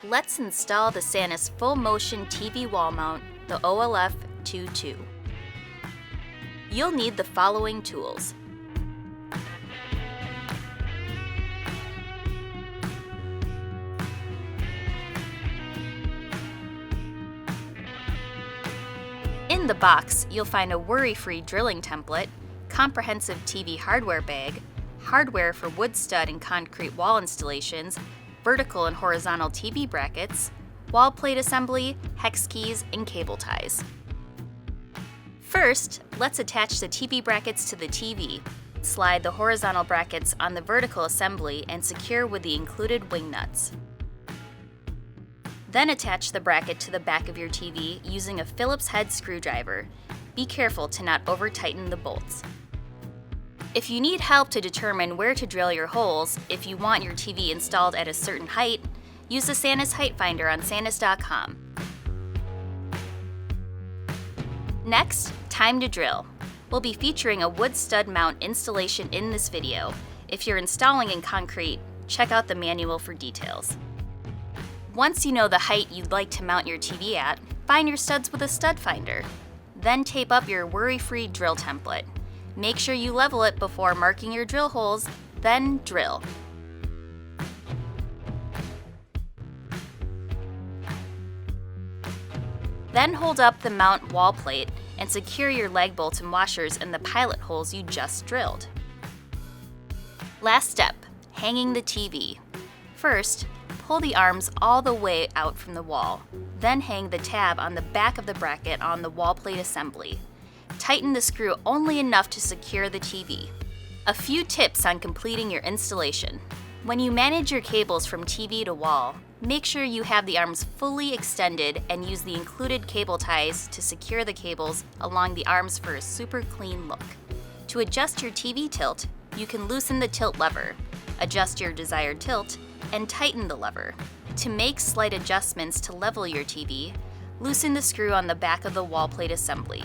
Let's install the SANUS Full Motion TV Wall Mount, the OLF22. You'll need the following tools. In the box, you'll find a worry-free drilling template, comprehensive TV hardware bag, hardware for wood stud and concrete wall installations, vertical and horizontal TV brackets, wall plate assembly, hex keys, and cable ties. First, let's attach the TV brackets to the TV. Slide the horizontal brackets on the vertical assembly and secure with the included wing nuts. Then attach the bracket to the back of your TV using a Phillips head screwdriver. Be careful to not over-tighten the bolts. If you need help to determine where to drill your holes, if you want your TV installed at a certain height, use the SANUS Height Finder on sanus.com. Next, time to drill. We'll be featuring a wood stud mount installation in this video. If you're installing in concrete, check out the manual for details. Once you know the height you'd like to mount your TV at, find your studs with a stud finder. Then tape up your worry-free drill template. Make sure you level it before marking your drill holes, then drill. Then hold up the mount wall plate and secure your lag bolts and washers in the pilot holes you just drilled. Last step, hanging the TV. First, pull the arms all the way out from the wall, then hang the tab on the back of the bracket on the wall plate assembly. Tighten the screw only enough to secure the TV. A few tips on completing your installation. When you manage your cables from TV to wall, make sure you have the arms fully extended and use the included cable ties to secure the cables along the arms for a super clean look. To adjust your TV tilt, you can loosen the tilt lever, adjust your desired tilt, and tighten the lever. To make slight adjustments to level your TV, loosen the screw on the back of the wall plate assembly.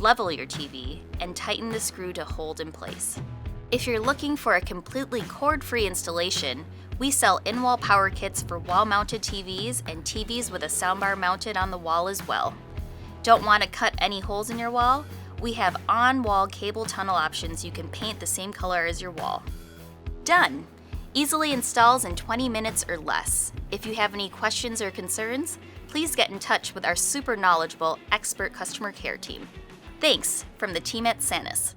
Level your TV, and tighten the screw to hold in place. If you're looking for a completely cord-free installation, we sell in-wall power kits for wall-mounted TVs and TVs with a soundbar mounted on the wall as well. Don't want to cut any holes in your wall? We have on-wall cable tunnel options you can paint the same color as your wall. Done! Easily installs in 20 minutes or less. If you have any questions or concerns, please get in touch with our super knowledgeable expert customer care team. Thanks from the team at SANUS.